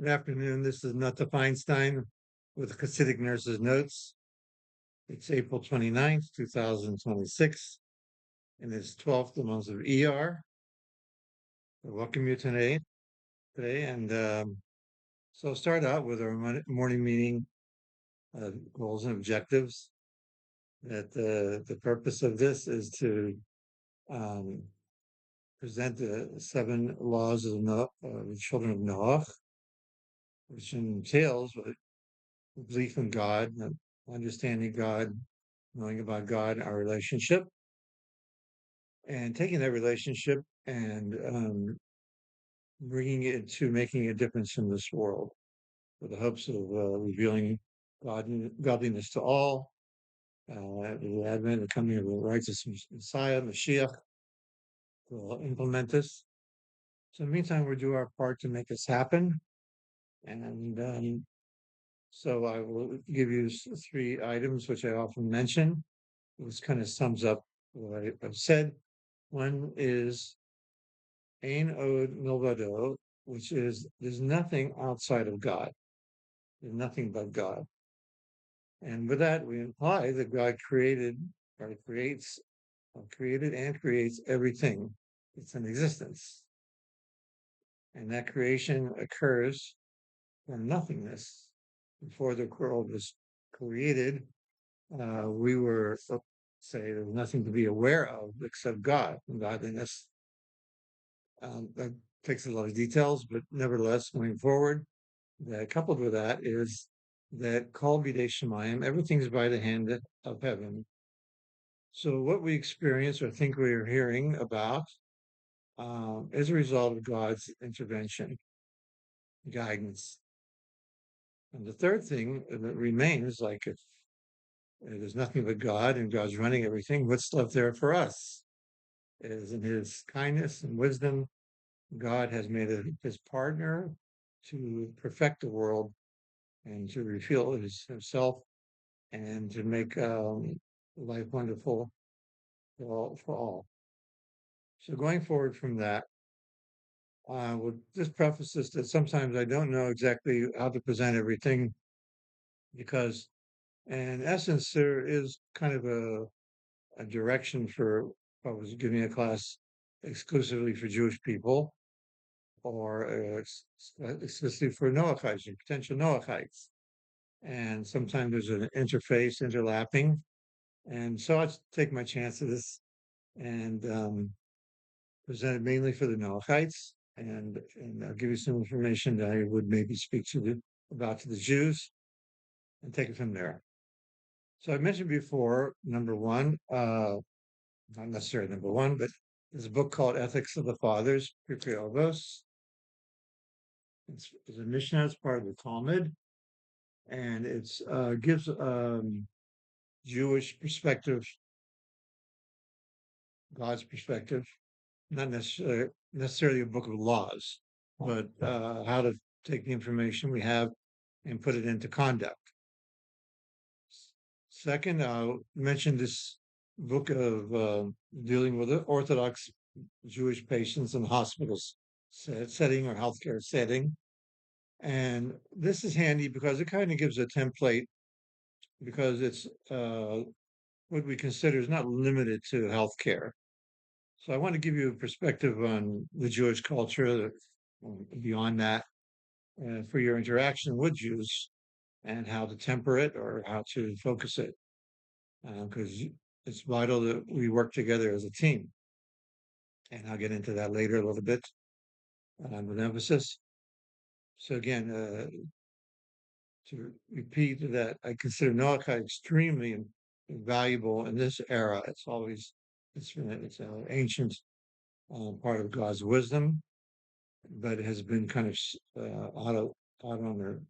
Good afternoon. This is Nata Feinstein with Hasidic Nurses Notes. It's April 29th, 2026, and it's 12th the month of ER. I welcome you today. So I'll start out with our morning meeting goals and objectives. That the purpose of this is to um, present the 7 laws of the children of Noah, which entails belief in God, understanding God, knowing about God, our relationship, and taking that relationship and bringing it to making a difference in this world with the hopes of revealing godliness to all, the advent and coming of the righteous Messiah, Mashiach, will implement this. So in the meantime, we'll do our part to make this happen. And so I will give you 3 items, which I often mention. This kind of sums up what I've said. One is Ein Od Milvado, which is there's nothing outside of God. There's nothing but God. And with that, we imply that God created and creates everything that's in existence. And that creation occurs from nothingness. Before the world was created, we were, say, there was nothing to be aware of except God and godliness. That takes a lot of details, but nevertheless, going forward, coupled with that is that Kol B'dei Shemayim, everything's by the hand of heaven. So what we experience or think we are hearing about is a result of God's intervention, guidance. And the third thing that remains, like if there's nothing but God and God's running everything, what's left there for us? Is in his kindness and wisdom, God has made his partner to perfect the world and to reveal himself and to make life wonderful for all. So going forward from that, I would just preface this that sometimes I don't know exactly how to present everything because, in essence, there is kind of a direction for I was giving a class exclusively for Jewish people or exclusively for Noachites or potential Noachites. And sometimes there's an interface interlapping. And so I take my chances and present it mainly for the Noachites. And I'll give you some information that I would maybe speak about to the Jews and take it from there. So I mentioned before, number one, not necessarily number one, but there's a book called Ethics of the Fathers, Pirkei Avos. It's a Mishnah, it's part of the Talmud, and it gives Jewish perspective, God's perspective, not necessarily a book of laws, but how to take the information we have and put it into conduct. Second, I'll mention this book of dealing with Orthodox Jewish patients in hospitals setting or healthcare setting. And this is handy because it kind of gives a template because it's what we consider is not limited to healthcare. So I want to give you a perspective on the Jewish culture beyond that for your interaction with Jews and how to temper it or how to focus it. Because it's vital that we work together as a team. And I'll get into that later a little bit with emphasis. So again, to repeat that I consider Noachide extremely valuable in this era. It's an ancient part of God's wisdom, but it has been kind of out on the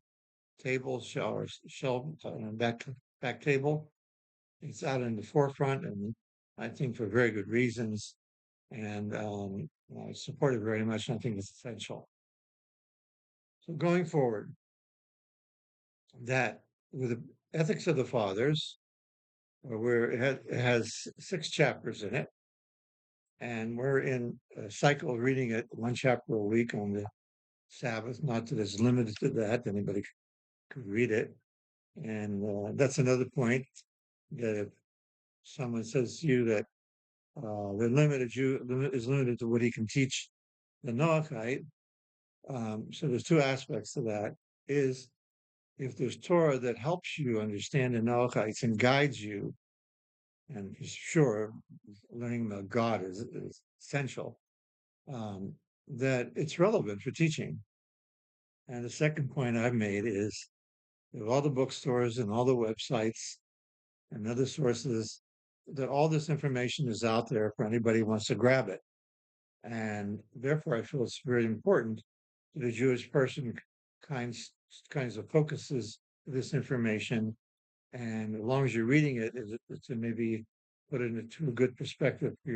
table, shelf, back table. It's out in the forefront, and I think for very good reasons. And I support it very much, and I think it's essential. So going forward, that with the ethics of the fathers, where it has 6 chapters in it, and we're in a cycle of reading it 1 chapter a week on the Sabbath, not that it's limited to that. Anybody could read it. And that's another point, that if someone says to you that the limit is limited to what he can teach the Noahide. So there's two aspects to that. Is if there's Torah that helps you understand the Noachites and guides you, and for sure, learning about God is essential, that it's relevant for teaching. And the second point I've made is that all the bookstores and all the websites and other sources, that all this information is out there for anybody who wants to grab it. And therefore, I feel it's very important that a Jewish person kinds of focuses this information. And as long as you're reading it, it's to maybe put it into a good perspective for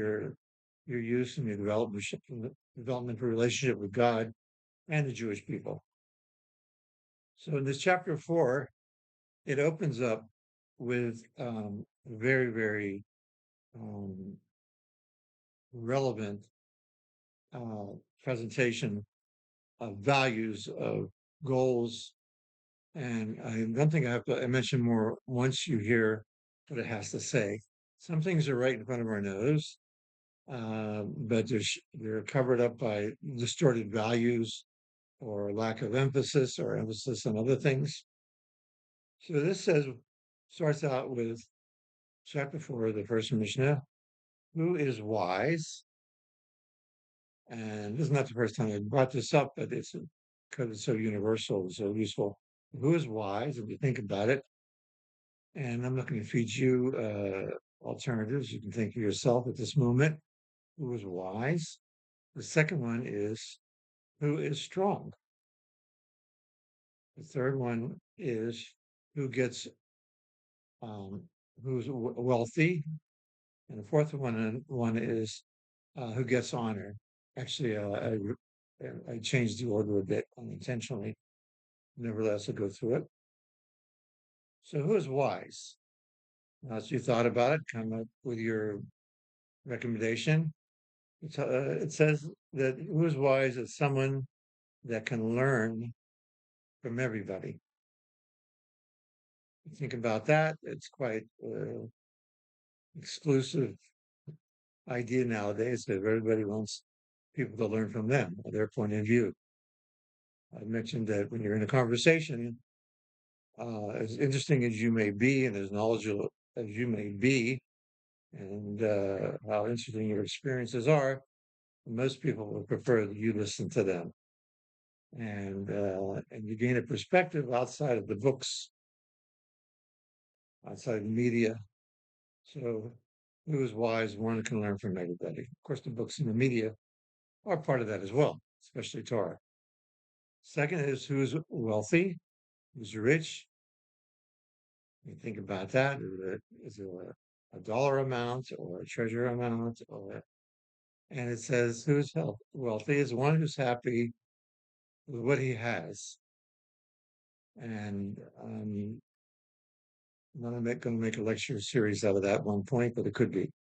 your use and your development of a relationship with God and the Jewish people. So in this chapter 4, it opens up with a very, very relevant presentation of values, of goals. And I don't think I mention more once you hear what it has to say. Some things are right in front of our nose, but they're covered up by distorted values or lack of emphasis or emphasis on other things. So this starts out with chapter 4 of the first Mishnah. Who is wise? And this is not the first time I brought this up, but it's because it's so universal and so useful. Who is wise? If you think about it, and I'm not going to feed you alternatives. You can think for yourself at this moment. Who is wise? The second one is who is strong. The third one is who gets who's wealthy, and the fourth one is who gets honor. Actually, I changed the order a bit unintentionally. Nevertheless, I'll go through it. So, who is wise? As you thought about it, come up with your recommendation. It says that who is wise is someone that can learn from everybody. Think about that. It's quite exclusive idea nowadays that everybody wants people to learn from them, their point of view. I mentioned that when you're in a conversation, as interesting as you may be and as knowledgeable as you may be, and how interesting your experiences are, most people would prefer that you listen to them, and you gain a perspective outside of the books, outside the media. So, who is wise? One can learn from everybody. Of course, the books and the media are part of that as well, especially Torah. Second is who is wealthy, who's rich. You think about that. Is it a dollar amount or a treasure amount? And it says who's wealthy is one who's happy with what he has. And I'm not going to make a lecture series out of that one point, but it could be.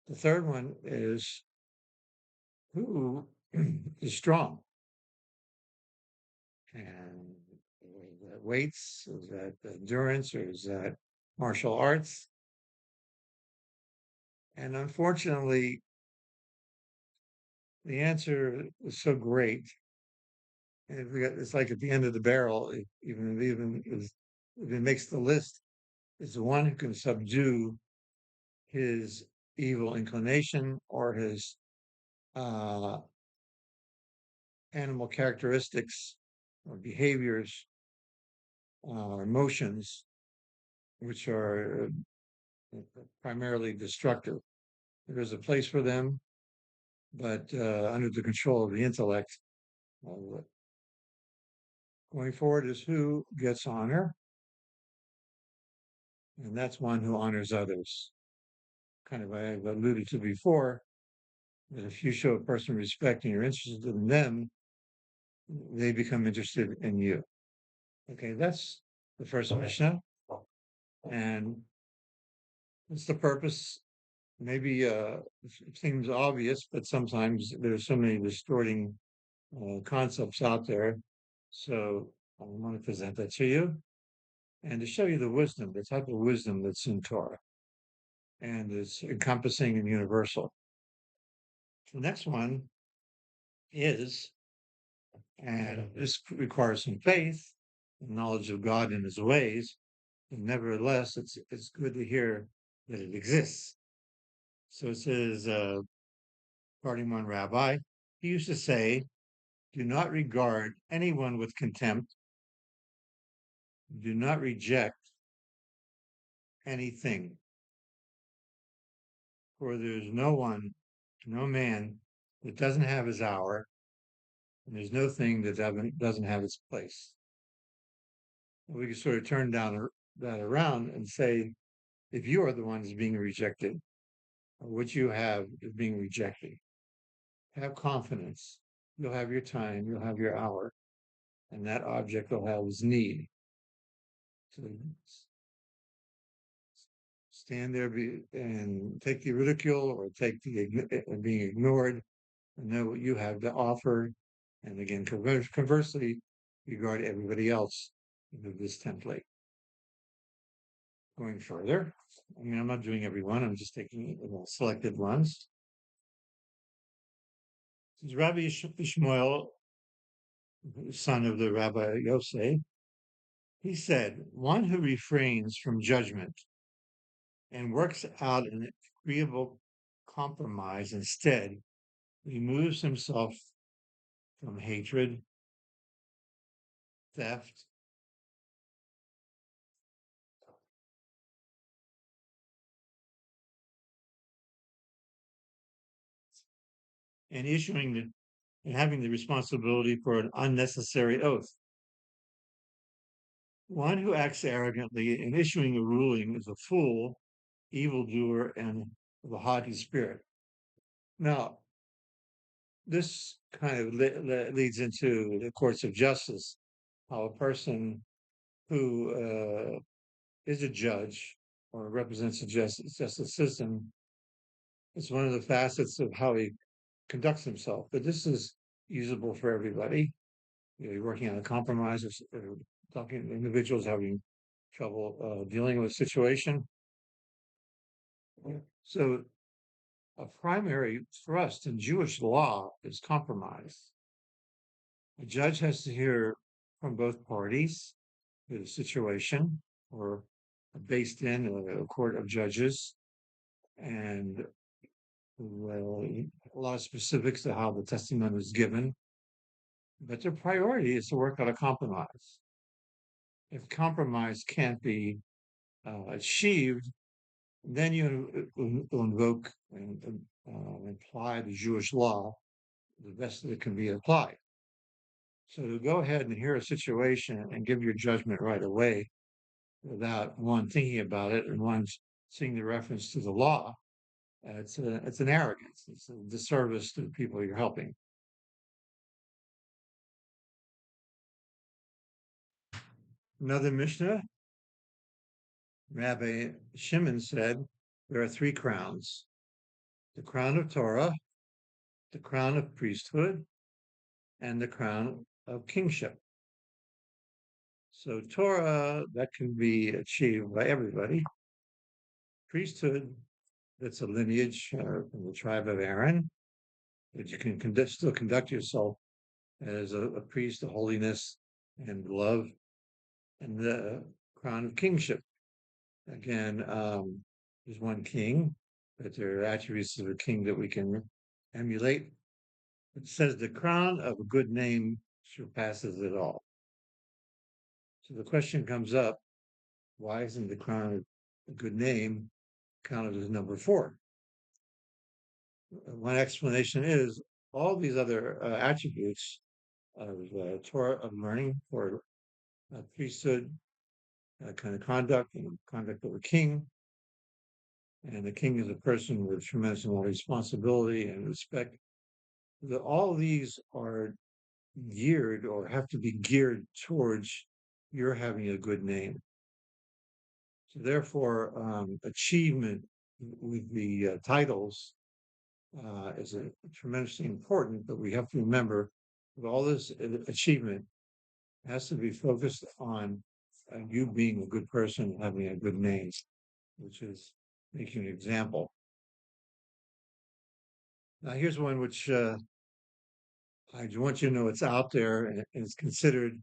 The third one is who is strong. And is that weights? Is that endurance? Or is that martial arts? And unfortunately, the answer is so great. And it's like at the end of the barrel, even if it makes the list, is the one who can subdue his evil inclination or his uh, animal characteristics or behaviors or emotions, which are primarily destructive. There's a place for them, but under the control of the intellect. Going forward is who gets honor, and that's one who honors others. Kind of, I've alluded to before, that if you show a person respect and you're interested in them, they become interested in you. Okay, that's the first Mishnah. And what's the purpose? Maybe it seems obvious, but sometimes there's so many distorting concepts out there. So I want to present that to you and to show you the wisdom, the type of wisdom that's in Torah, and it's encompassing and universal. The next one is, and this requires some faith and knowledge of God and his ways, and nevertheless, it's good to hear that it exists. So it says, regarding one rabbi, he used to say, do not regard anyone with contempt, do not reject anything, for there's no one, no man that doesn't have his hour, and there's no thing that doesn't have its place. We can sort of turn that around and say, if you are the ones being rejected, or what you have is being rejected, have confidence. You'll have your time, you'll have your hour, and that object will have its need. So stand there and take the ridicule or take the being ignored and know what you have to offer. And again, conversely, regard everybody else with this template. Going further, I mean, I'm not doing every one, I'm just taking selected ones. This is Rabbi Ishmael, son of the Rabbi Yosef. He said, one who refrains from judgment and works out an agreeable compromise instead removes himself from hatred, theft, and and having the responsibility for an unnecessary oath. One who acts arrogantly in issuing a ruling is a fool, evildoer, and of a haughty spirit. Now, this kind of leads into the courts of justice, how a person who is a judge or represents the justice system is one of the facets of how he conducts himself. But this is usable for everybody. You're working on a compromise or talking to individuals having trouble dealing with a situation. So a primary thrust in Jewish law is compromise. A judge has to hear from both parties the situation, or based in a court of judges, and well, a lot of specifics to how the testimony was given. But their priority is to work out a compromise. If compromise can't be achieved, then you invoke and apply the Jewish law the best that it can be applied. So to go ahead and hear a situation and give your judgment right away without one thinking about it and one seeing the reference to the law, it's an arrogance. It's a disservice to the people you're helping. Another Mishnah, Rabbi Shimon said, there are three crowns: the crown of Torah, the crown of priesthood, and the crown of kingship. So Torah, that can be achieved by everybody. Priesthood, that's a lineage from the tribe of Aaron, that you can still conduct yourself as a priest of holiness and love. And the crown of kingship. Again, there's one king, but there are attributes of a king that we can emulate. It says the crown of a good name surpasses it all. So the question comes up, why isn't the crown of a good name counted as number 4? One explanation is all these other attributes of Torah, of learning, or priesthood, kind of conduct, and conduct of a king. And the king is a person with tremendous amount of responsibility and respect. All these are geared or have to be geared towards your having a good name. So therefore, achievement with the titles is tremendously important, but we have to remember With all this achievement has to be focused on you being a good person, having a good name, which is making an example. Now, here's one which I want you to know it's out there and it's considered,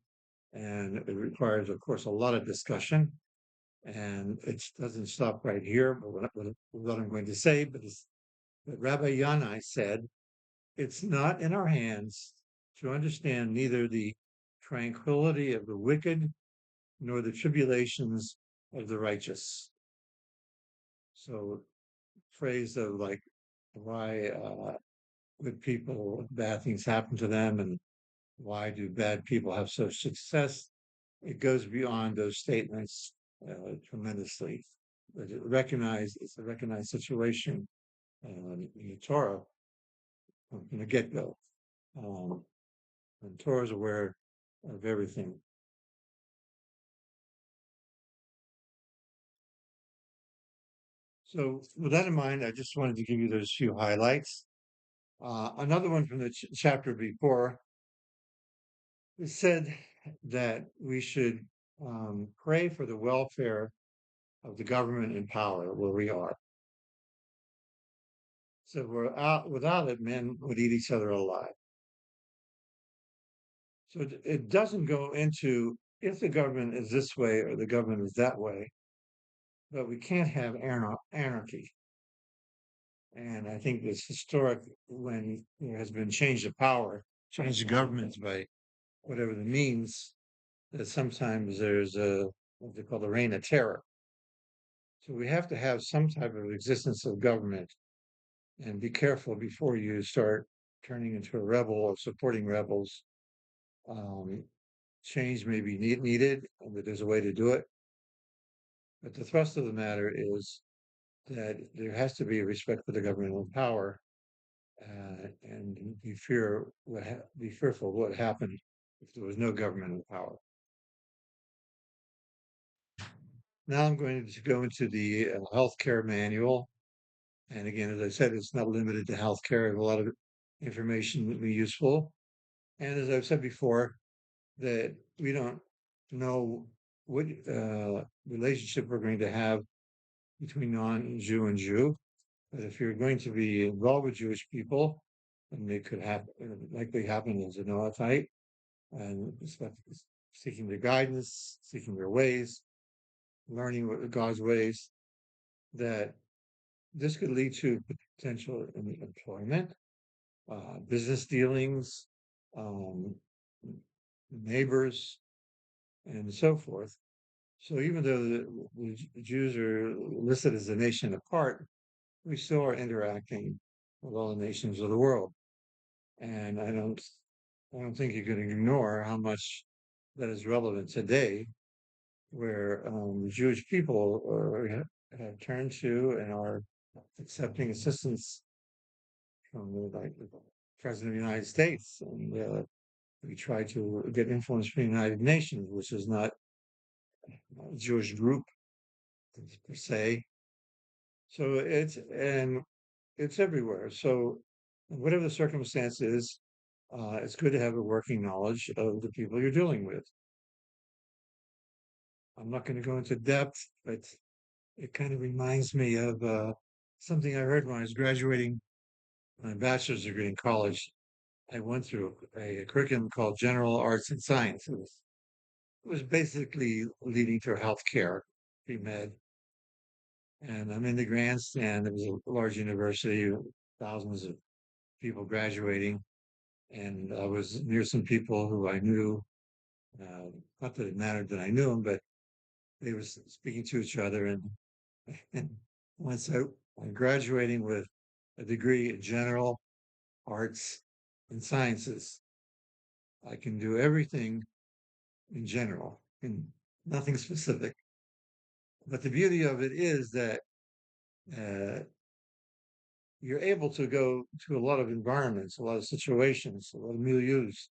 and it requires, of course, a lot of discussion. And it doesn't stop right here, but what I'm going to say, but Rabbi Yanai said, it's not in our hands to understand neither the tranquility of the wicked nor the tribulations of the righteous. So, phrase of like why good people, bad things happen to them, and why do bad people have such success? It goes beyond those statements tremendously. But it's a recognized situation in the Torah from the get-go. And Torah is aware of everything. So with that in mind, I just wanted to give you those few highlights. Another one from the chapter before, it said that we should pray for the welfare of the government in power where we are. So without it, men would eat each other alive. So it doesn't go into if the government is this way or the government is that way, but we can't have anarchy. And I think this historic, when there has been change of power, change of governments by whatever the means, that sometimes there's what they call the reign of terror. So we have to have some type of existence of government and be careful before you start turning into a rebel or supporting rebels. Um, Change may be needed, and that there's a way to do it. But the thrust of the matter is that there has to be a respect for the governmental power, and be fearful of what happened if there was no governmental power. Now I'm going to go into the healthcare manual. And again, as I said, it's not limited to healthcare. A lot of information would be useful. And as I've said before, that we don't know what relationship we're going to have between non-Jew and Jew. But if you're going to be involved with Jewish people, and it could happen, likely happen as a Noahide, and seeking their guidance, seeking their ways, learning what God's ways, that this could lead to potential employment, business dealings, um, neighbors, and so forth. So even though the Jews are listed as a nation apart, we still are interacting with all the nations of the world. And I don't think you can ignore how much that is relevant today, where the Jewish people have turned to and are accepting assistance from the President of the United States. And we try to get influence from the United Nations, which is not a Jewish group per se. So it's everywhere. So whatever the circumstance is, it's good to have a working knowledge of the people you're dealing with. I'm not going to go into depth, but it kind of reminds me of something I heard when I was graduating my bachelor's degree in college. I went through a curriculum called General Arts and Sciences. It was basically leading to healthcare, pre-med. And I'm in the grandstand. It was a large university, thousands of people graduating. And I was near some people who I knew. Not that it mattered that I knew them, but they were speaking to each other. And once I'm graduating with a degree in general arts and sciences, I can do everything in general and nothing specific. But the beauty of it is that uh, you're able to go to a lot of environments, a lot of situations, a lot of milieus,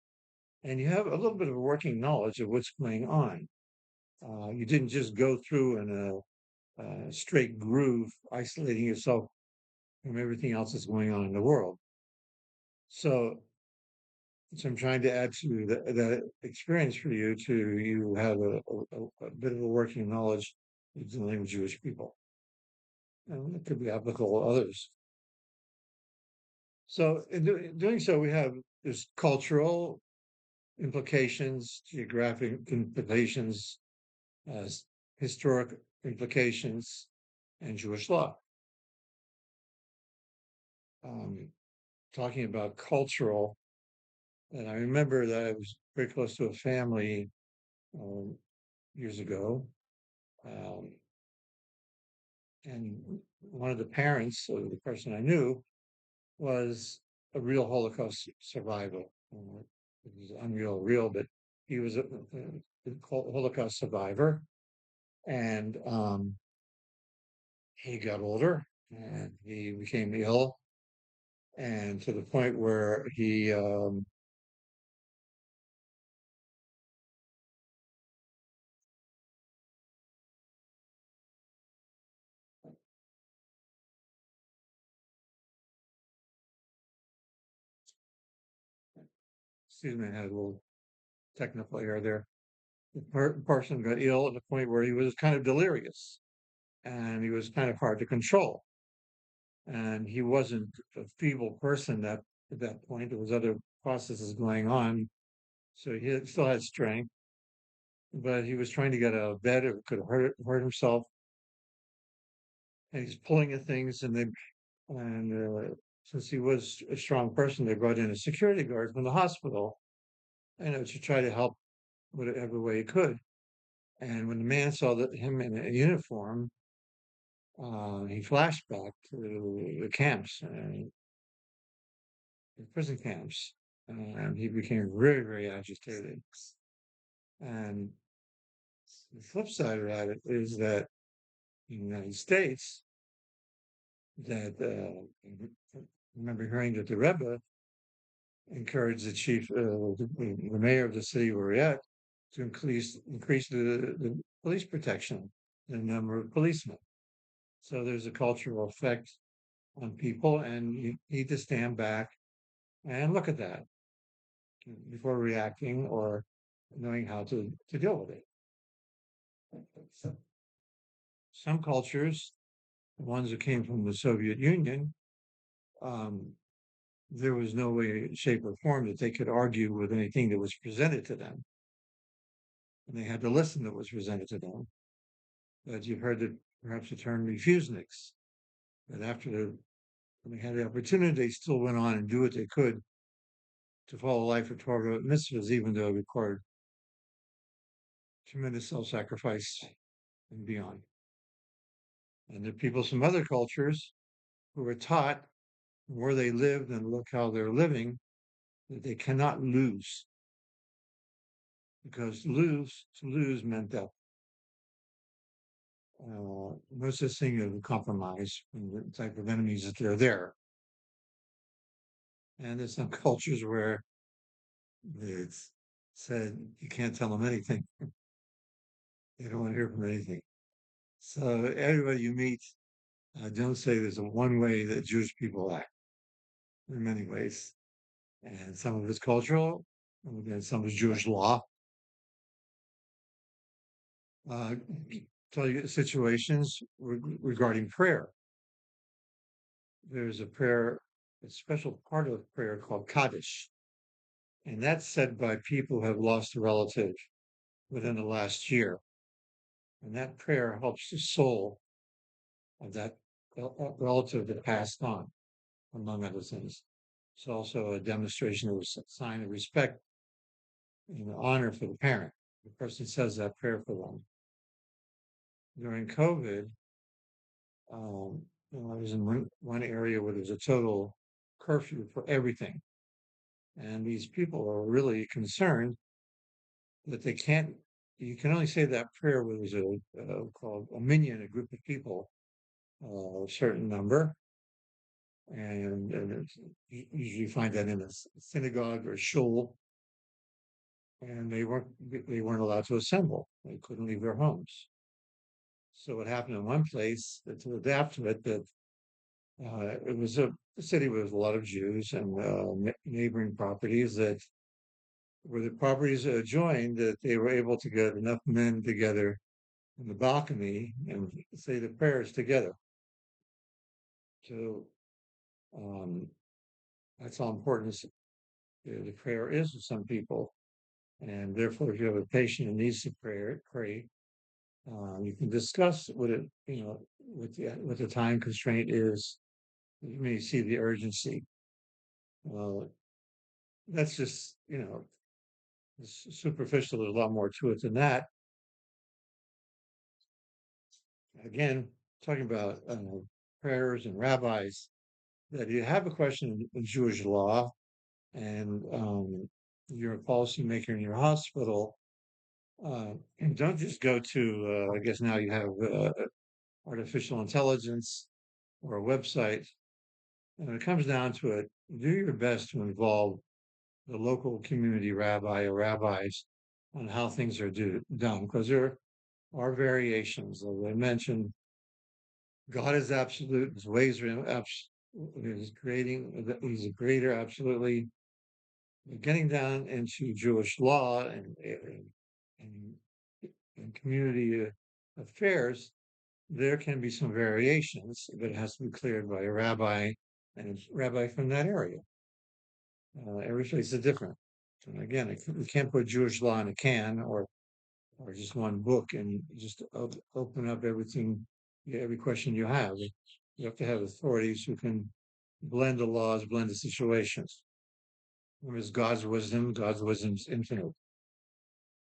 and you have a little bit of a working knowledge of what's going on. You didn't just go through in a straight groove, isolating yourself from everything else that's going on in the world. So So I'm trying to add to the experience for you to you have a bit of a working knowledge of dealing with Jewish people. And it could be applicable to others. So in doing so, we have there's cultural implications, geographic implications, as historic implications, and Jewish law. Um, Talking about cultural, and I remember that I was very close to a family um, years ago, um, and one of the parents of the person I knew was a real Holocaust survivor. It was unreal, real, but he was a Holocaust survivor, and he got older and he became ill, and to the point where he excuse me, I had a little technical error there. The person got ill at the point where he was kind of delirious and he was kind of hard to control. And he wasn't a feeble person that at that point. There was other processes going on, so he still had strength, but he was trying to get out of bed. It could hurt himself, and he's pulling at things. And since he was a strong person, they brought in a security guard from the hospital, to try to help whatever way he could. And when the man saw him in a uniform, he flashed back to the camps, the prison camps, and he became very, very agitated. And the flip side of that is that in the United States, that I remember hearing that the Rebbe encouraged the chief, the mayor of the city where we're at, to increase the police protection, the number of policemen. So there's a cultural effect on people, and you need to stand back and look at that before reacting or knowing how to deal with it. So some cultures, the ones that came from the Soviet Union, um, there was no way, shape, or form that they could argue with anything that was presented to them. And they had to listen to what was presented to them. But you've heard perhaps the term refuseniks, that when they had the opportunity, they still went on and do what they could to follow life of Torah mitzvahs, even though it required tremendous self-sacrifice and beyond. And there are people from other cultures who were taught where they lived and look how they're living, that they cannot lose, because to lose meant that no such thing as a compromise from the type of enemies that are there. And there's some cultures where it's said you can't tell them anything. They don't want to hear from anything. So everybody you meet, don't say there's a one way that Jewish people act. In many ways, and some of it's cultural, and then some is Jewish law. Uh, tell you situations regarding prayer. There's a prayer, a special part of prayer called Kaddish, and that's said by people who have lost a relative within the last year. And that prayer helps the soul of that relative that passed on, among other things. It's also a demonstration of a sign of respect and honor for the parent. The person says that prayer for them. During COVID, um, I was in one area where there's a total curfew for everything. And these people are really concerned that you can only say that prayer when there's called a minyan, a group of people, a certain number. And usually find that in a synagogue or shul. And they weren't allowed to assemble. They couldn't leave their homes. So what happened in one place to adapt to it, that it was a city with a lot of Jews and neighboring properties, that where the properties are joined, that they were able to get enough men together in the balcony and say the prayers together. So um, that's how important the prayer is to some people. And therefore, if you have a patient who needs to pray, you can discuss what it, what the time constraint is. You may see the urgency. Uh, that's just, superficial. There's a lot more to it than that. Again, talking about prayers and rabbis, that you have a question in Jewish law and you're a policymaker in your hospital, and don't just go to, I guess now you have artificial intelligence or a website. And when it comes down to it, do your best to involve the local community rabbi or rabbis on how things are done, because there are variations. As I mentioned, God is absolute, his ways are he's creating, he's a creator, absolutely. Getting down into Jewish law and, and community affairs, there can be some variations, but it has to be cleared by a rabbi and a rabbi from that area. Every place is different. And again, you can't put Jewish law in a can or just one book and just open up everything, every question you have. You have to have authorities who can blend the laws, blend the situations. Whereas God's wisdom is infinite.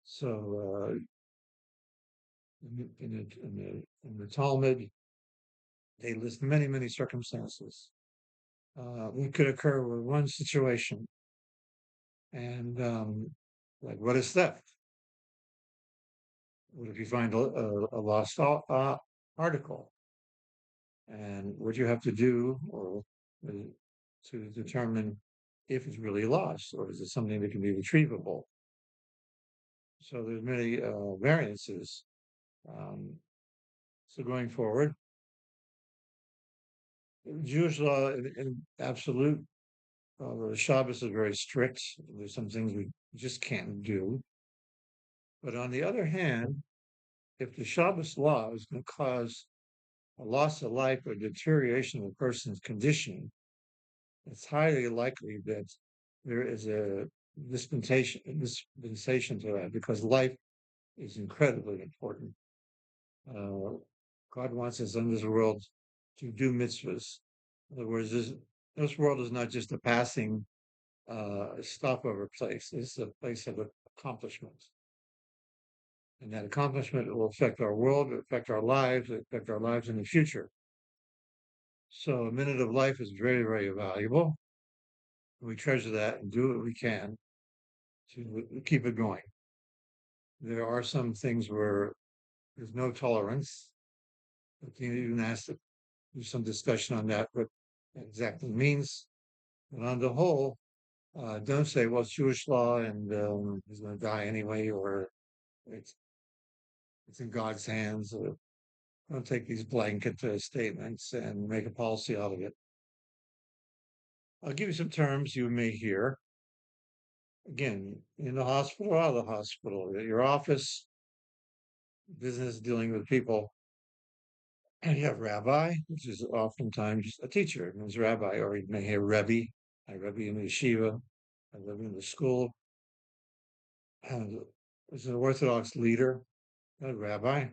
So in the Talmud, they list many, many circumstances. What could occur with one situation, and like what is theft? What if you find a lost article? And what you have to do or to determine if it's really lost or is it something that can be retrievable? So there's many variances. Um, so going forward, Jewish law in absolute, the Shabbos is very strict. There's some things we just can't do. But on the other hand, if the Shabbos law is going to cause a loss of life or deterioration of a person's condition, it's highly likely that there is a dispensation to that because life is incredibly important. God wants us in this world to do mitzvahs. In other words, this world is not just a passing stopover place. It's a place of accomplishment. And that accomplishment will affect our world, affect our lives, affect our lives in the future. So a minute of life is very, very valuable. We treasure that and do what we can to keep it going. There are some things where there's no tolerance. But you even asked to do some discussion on that, what exactly means. But on the whole, don't say, well, it's Jewish law and he's going to die anyway, or it's it's in God's hands. Don't take these blanket statements and make a policy out of it. I'll give you some terms you may hear. Again, in the hospital or out of the hospital, at your office, business dealing with people. And you have rabbi, which is oftentimes a teacher, it means rabbi, or you may hear rebbe, I rebbe in the yeshiva, I rebbe in the school. And it's an Orthodox leader, a rabbi.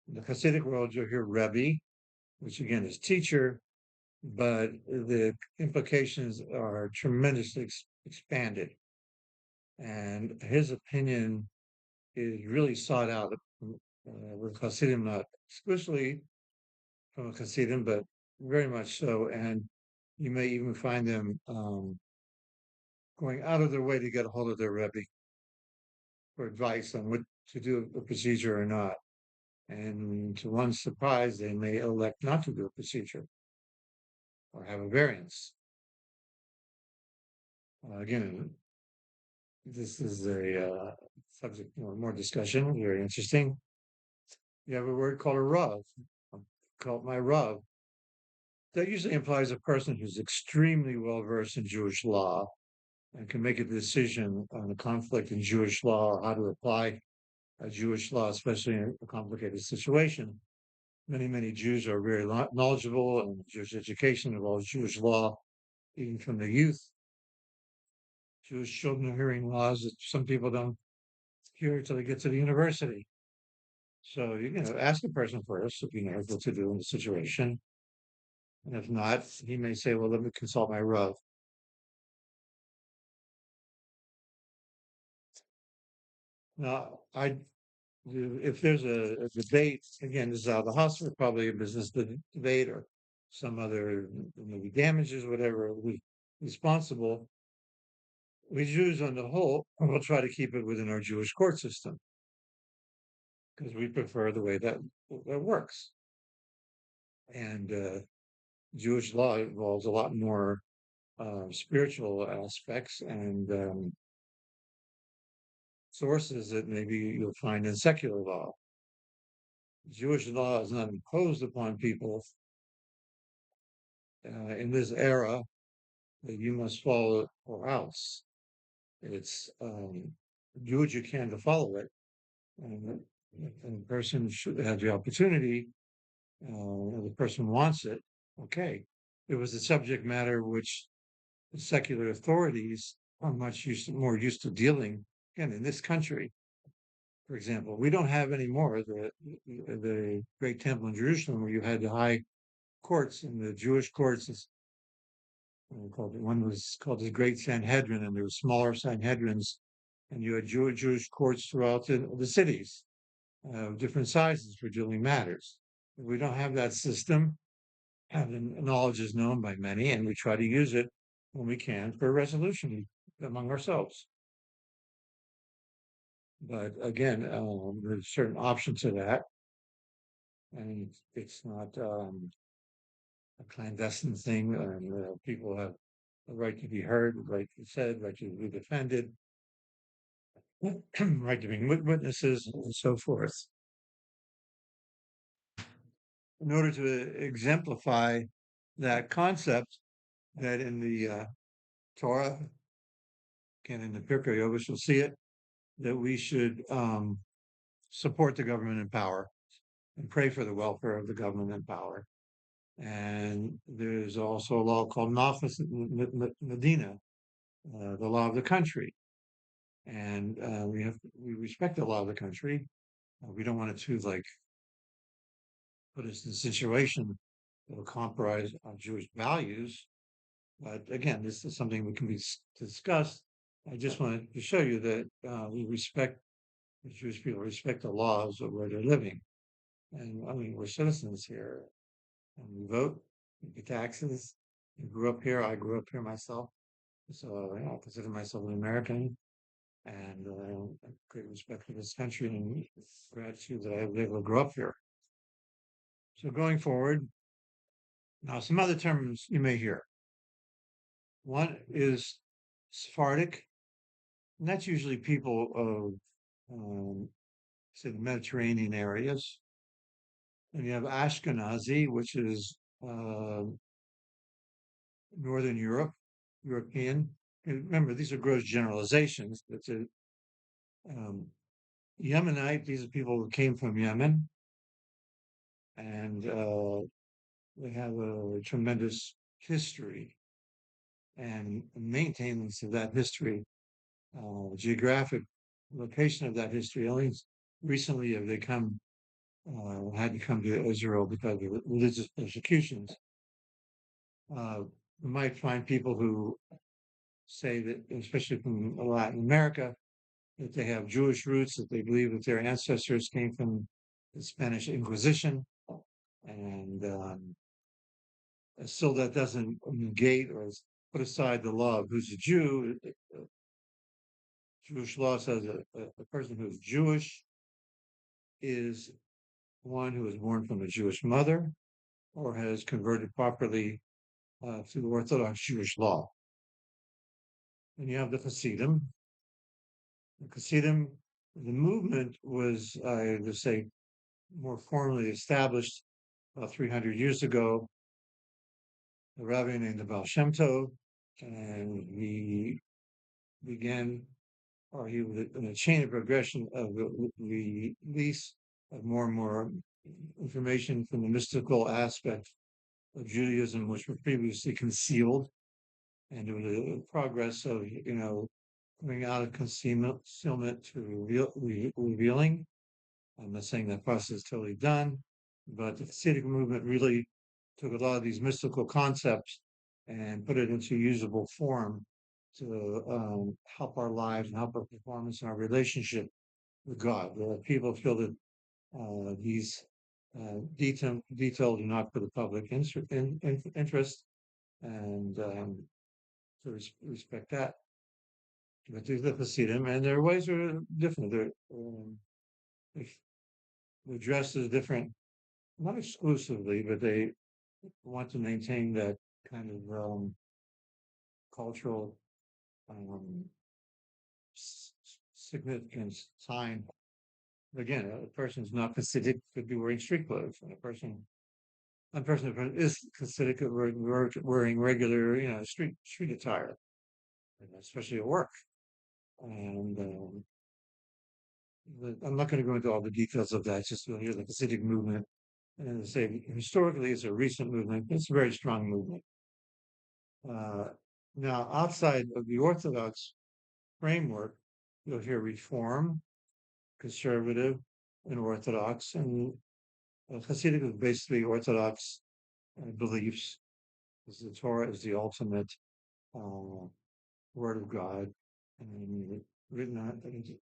In the Hasidic world, you'll hear rebbe, which again is teacher, but the implications are tremendously expanded. And his opinion is really sought out with Hasidim, not exclusively from Hasidim, but very much so. And you may even find them going out of their way to get a hold of their Rebbe for advice on what to do a procedure or not. And to one's surprise, they may elect not to do a procedure or have a variance. Again, this is a subject for more discussion, very interesting. You have a word called a Rav. I'll call it my Rav. That usually implies a person who's extremely well versed in Jewish law and can make a decision on a conflict in Jewish law or how to apply a Jewish law, especially in a complicated situation. Many Jews are very knowledgeable, and Jewish education involves Jewish law, even from the youth. Jewish children are hearing laws that some people don't hear until they get to the university. So ask a person first if he knows what to do in the situation. And if not, he may say, well, let me consult my Rav. Now, if there's a debate, again, this is out of the house, or probably a business debate or some other maybe damages, whatever, we responsible. We Jews on the whole will try to keep it within our Jewish court system because we prefer the way that works. And Jewish law involves a lot more spiritual aspects and sources that maybe you'll find in secular law. Jewish law is not imposed upon people in this era that you must follow it or else. It's do what you can to follow it, and the person should have the opportunity. The person wants it. Okay, it was a subject matter which the secular authorities are much more used to dealing. Again, in this country, for example, we don't have anymore the Great Temple in Jerusalem where you had the high courts and the Jewish courts. One was called the Great Sanhedrin, and there were smaller Sanhedrins, and you had Jewish courts throughout the cities, different sizes for dealing matters. We don't have that system. The knowledge is known by many, and we try to use it when we can for resolution among ourselves. But again, there's certain options to that, and it's not a clandestine thing. And people have the right to be heard, the right to be said, right to be defended, right to be witnesses, and so forth. In order to exemplify that concept, that in the Torah, again in the Pirkei Avos, you'll see it, that we should support the government in power and pray for the welfare of the government in power. And there's also a law called Malchus Medina, the law of the country. And we respect the law of the country. We don't want it to put us in a situation that will compromise our Jewish values. But again, this is something that can be discussed. I just wanted to show you that we respect the Jewish people, respect the laws of where they're living. And I mean, we're citizens here, and we vote, we pay taxes. We grew up here. I grew up here myself, so I consider myself an American, and I have great respect for this country and gratitude that I was able to grow up here. So going forward, now some other terms you may hear. One is Sephardic, and that's usually people of, say, the Mediterranean areas. And you have Ashkenazi, which is Northern Europe, European. And remember, these are gross generalizations. It's a Yemenite. These are people who came from Yemen, and they have a tremendous history and maintenance of that history, geographic location of that history. Only recently have they had to come to Israel because of religious persecutions. You might find people who say that, especially from Latin America, that they have Jewish roots, that they believe that their ancestors came from the Spanish Inquisition, and still that doesn't negate or put aside the law of who's a Jew. Jewish law says a person who's Jewish is one who was born from a Jewish mother or has converted properly to the Orthodox Jewish law. And you have the Hasidim. The Hasidim, the movement was, I would say, more formally established about 300 years ago. A rabbi named the Baal Shem Tov, and he began, or he was in a chain of progression of the release of more and more information from the mystical aspect of Judaism, which were previously concealed, and it was a progress of coming out of concealment to revealing. I'm not saying that process is totally done, but the Hasidic movement really took a lot of these mystical concepts and put it into usable form to help our lives and help our performance and our relationship with God. People feel that these details are not for the public interest, and respect that. But there's the Hasidim, and their ways are different. They're dressed as different, not exclusively, but they want to maintain that kind of cultural um, significance, sign. Again, a person's not Hasidic could be wearing street clothes, and a person is Hasidic wearing regular, street attire, especially at work. And I'm not going to go into all the details of that. Just you'll hear the Hasidic movement, and say historically it's a recent movement. It's a very strong movement. Now, outside of the Orthodox framework, you'll hear Reform, Conservative, and Orthodox. And Hasidic is basically Orthodox beliefs. The Torah is the ultimate word of God, and written on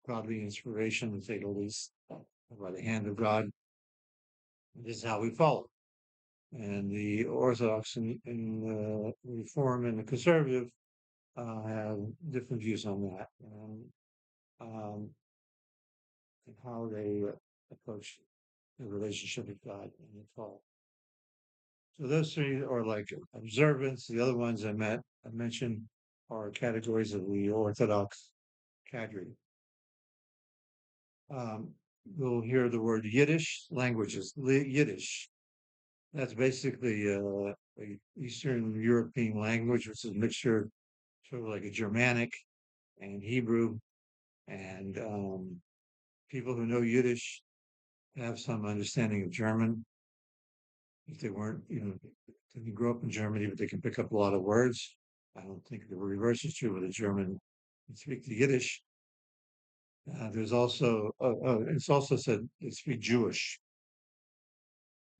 godly inspiration, to say the least, by the hand of God. This is how we follow. And the Orthodox and Reform and the Conservative have different views on that, and how they approach the relationship with God and the Torah. So those three are like observance. The other ones I mentioned are categories of the Orthodox cadre. You'll hear the word Yiddish languages. Yiddish. That's basically a Eastern European language, which is a mixture, sort of like a Germanic and Hebrew. And people who know Yiddish have some understanding of German. If they weren't, didn't grow up in Germany, but they can pick up a lot of words. I don't think the reverse is true with a German can speak the Yiddish. There's also, it's also said they speak Jewish.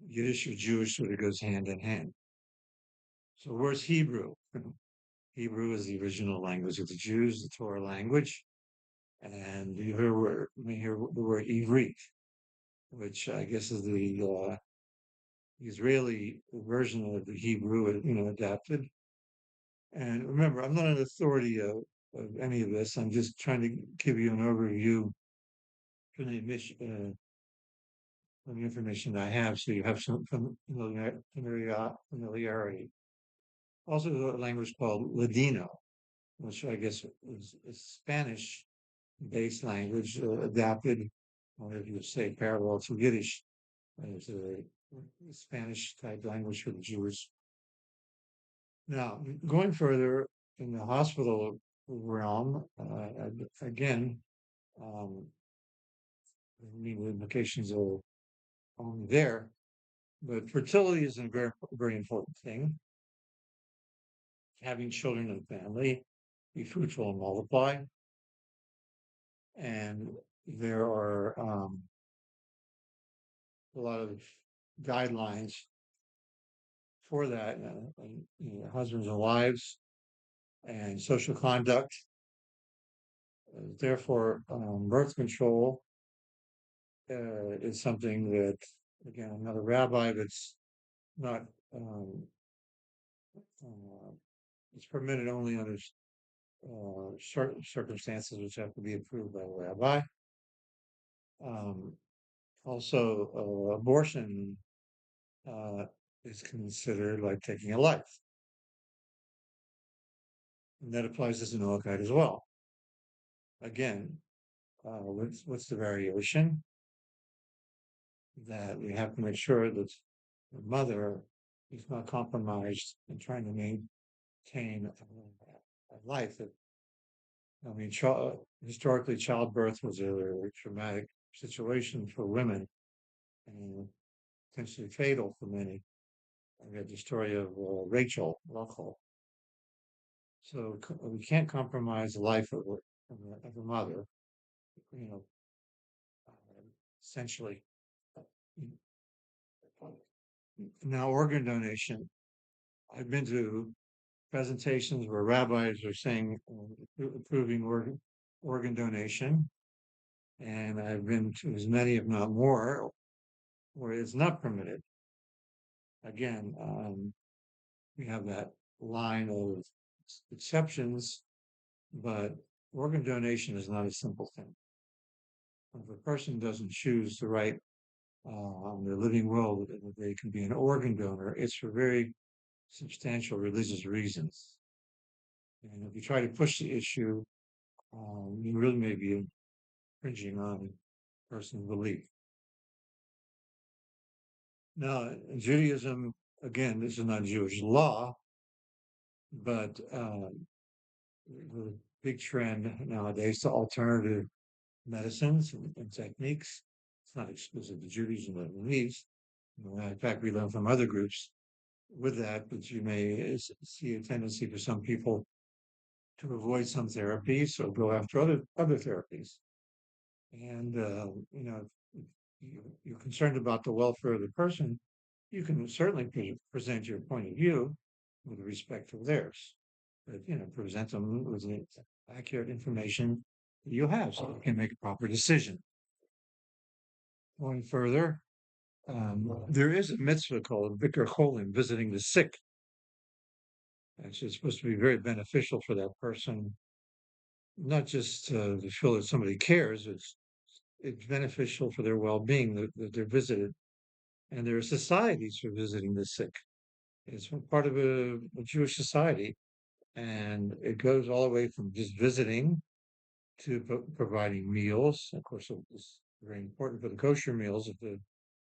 Yiddish or Jewish sort of goes hand in hand. So where's Hebrew? Hebrew is the original language of the Jews, the Torah language. And you may hear the word Ivrit, which I guess is the Israeli version of the Hebrew, adapted. And remember, I'm not an authority of any of this. I'm just trying to give you an overview from the information I have, so you have some familiarity. Also, a language called Ladino, which I guess is a Spanish-based language, adapted, or if you say parallel to Yiddish, it's a Spanish type language for the Jews. Now, going further in the hospital realm, again, the implications are only there, but fertility is a very, very important thing. Having children and family, be fruitful and multiply. And there are a lot of guidelines for that, husbands and wives, and social conduct. Therefore, birth control is something that, again, I'm not a rabbi, but it's not, it's permitted only under certain circumstances which have to be approved by a rabbi. Also, abortion is considered like taking a life. And that applies to Noahide as well. Again, what's the variation? That we have to make sure that the mother is not compromised in trying to maintain a life that I mean, historically, childbirth was a traumatic situation for women and potentially fatal for many. I read the story of Rachel Local. So we can't compromise the life of a mother, you know, essentially. Now, organ donation. I've been to presentations where rabbis are saying approving organ donation, and I've been to as many, if not more, where it's not permitted. Again, we have that line of exceptions, but organ donation is not a simple thing. If a person doesn't choose the right on their living will that they can be an organ donor, it's for very substantial religious reasons. And if you try to push the issue, you really may be infringing on personal belief. Now, in Judaism, again, this is not Jewish law, but the big trend nowadays to alternative medicines and techniques. It's not exclusive to Judaism, but beliefs. In fact, we learn from other groups with that, but you may see a tendency for some people to avoid some therapies or go after other therapies. And if you're concerned about the welfare of the person, you can certainly present your point of view with respect to theirs, but present them with the accurate information that you have, so you can make a proper decision. Going further, there is a mitzvah called Bikur Cholim, visiting the sick. Actually, it's supposed to be very beneficial for that person, not just to feel that somebody cares. It's beneficial for their well-being that they're visited, and there are societies for visiting the sick. It's part of a Jewish society, and it goes all the way from just visiting to providing meals. Of course, it's very important for the kosher meals if the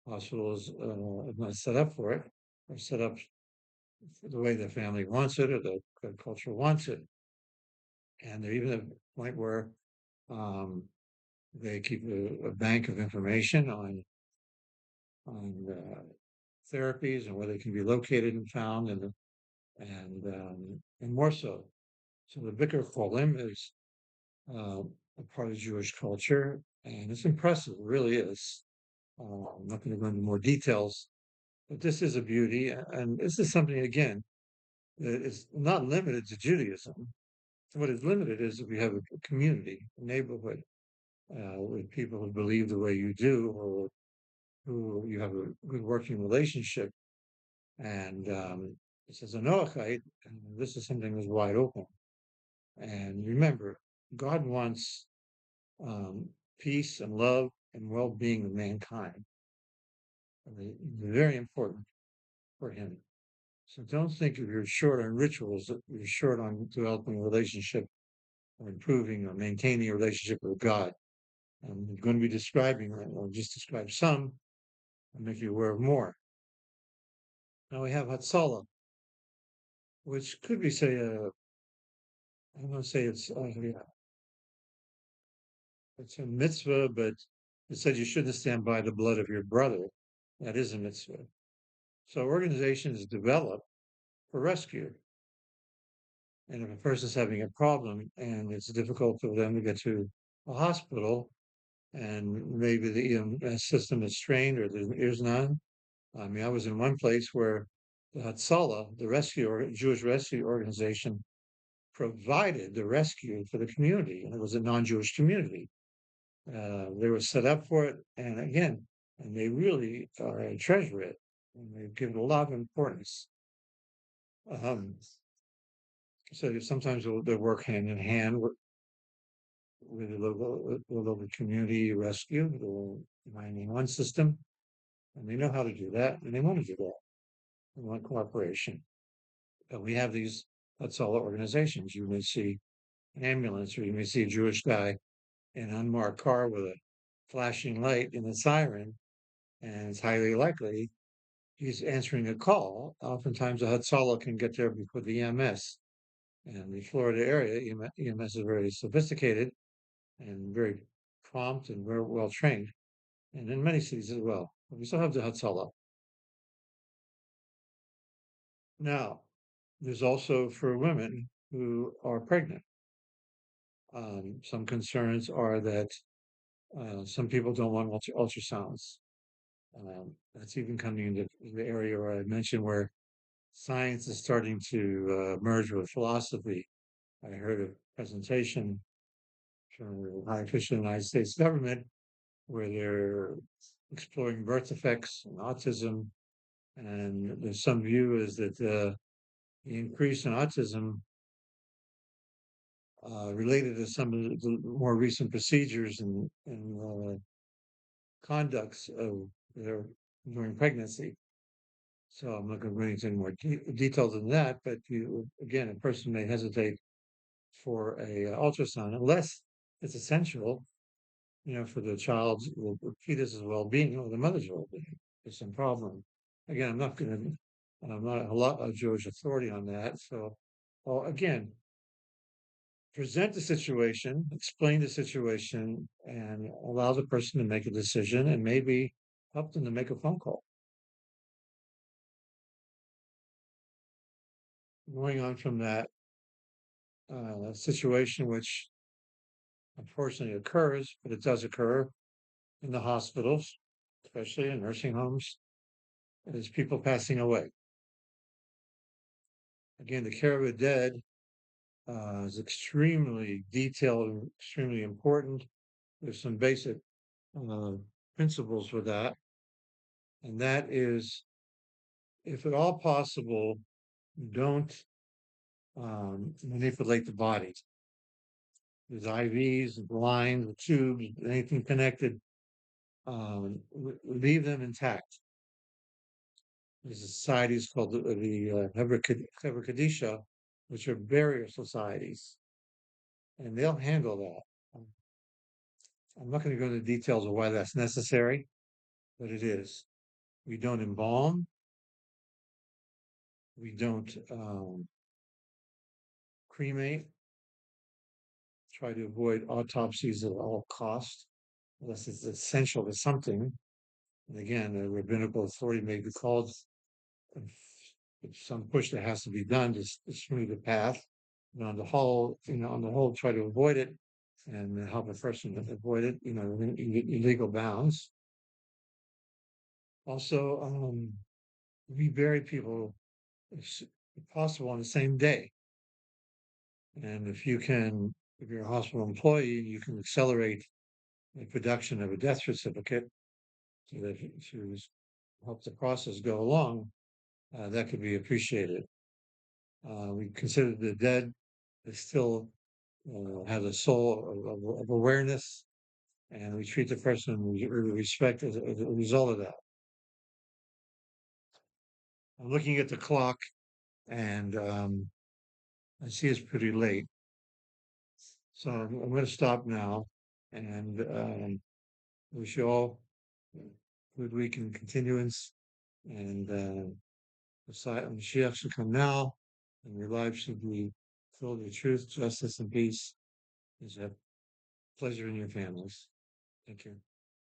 hospital is not set up for it or set up the way the family wants it or the culture wants it. And they're even at a point where um, they keep a bank of information on therapies and where they can be located and found, and more so. So the Bikur Cholim is a part of Jewish culture, and it's impressive. It really is. I'm not going to go into more details, but this is a beauty, and this is something again that is not limited to Judaism. What is limited is if you have a community, a neighborhood, with people who believe the way you do, or who you have a good working relationship. And this is a Noachite, and this is something that's wide open. And remember, God wants um, peace and love and well-being of mankind. Very important for him. So don't think if you're short on rituals that you're short on developing a relationship or improving or maintaining a relationship with God. I'm going to be describing, I'll just describe some and make you aware of more. Now we have Hatzalah, which could be say I'm going to say it's a mitzvah, but it said you shouldn't stand by the blood of your brother. That is a mitzvah. So organizations develop for rescue. And if a person's having a problem and it's difficult for them to get to a hospital, and maybe the EMS system is strained or there's none. I mean, I was in one place where the Hatzalah, the Jewish rescue organization, provided the rescue for the community, and it was a non-Jewish community. They were set up for it, and again, and they really treasure it, and they give it a lot of importance. So sometimes they work hand in hand with the local community rescue, the 911 system, and they know how to do that, and they want to do that. They want cooperation. And we have these, that's all organizations. You may see an ambulance, or you may see a Jewish guy in an unmarked car with a flashing light and a siren, and it's highly likely he's answering a call. Oftentimes, a Hatzalah can get there before the EMS. And the Florida area, EMS is very sophisticated and very prompt and very well trained, and in many cities as well. But we still have the Hatzalah. Now, there's also for women who are pregnant. Some concerns are that some people don't want ultrasounds. That's even coming into the area where I mentioned where science is starting to merge with philosophy. I heard a presentation from the high official of the United States government where they're exploring birth defects and autism. And there's some view is that the increase in autism related to some of the more recent procedures and conducts of their during pregnancy. So I'm not going to go into any more detail than that, but again, a person may hesitate for a ultrasound unless it's essential, for the child's, the fetus's well-being or the mother's well-being. There's some problem. Again, I'm not a Jewish authority on that. So, well, again, present the situation, explain the situation, and allow the person to make a decision and maybe help them to make a phone call. Going on from that situation, which unfortunately occurs, but it does occur in the hospitals, especially in nursing homes, is people passing away. Again, the care of the dead is extremely detailed and extremely important. There's some basic uh, principles for that, and that is, if at all possible, don't manipulate the body. There's IVs, lines, tubes, anything connected. Leave them intact. There's societies called the Heber Kadisha, which are burial societies, and they'll handle that. I'm not going to go into details of why that's necessary, but it is. We don't embalm. We don't cremate. Try to avoid autopsies at all costs, unless it's essential to something. And again, a rabbinical authority may be called if some push that has to be done to smooth the path. And on the whole, try to avoid it and help a person avoid it, in illegal bounds. Also, we bury people, if possible, on the same day. And if you're a hospital employee, you can accelerate the production of a death certificate to help the process go along, that could be appreciated. We consider the dead as still has a soul of awareness, and we treat the person with respect as a result of that. I'm looking at the clock, and I see it's pretty late, so I'm going to stop now, and wish you all a good week in continuance, and Mashiach should come now, and your life should be filled with truth, justice, and peace. Is a pleasure in your families. Thank you.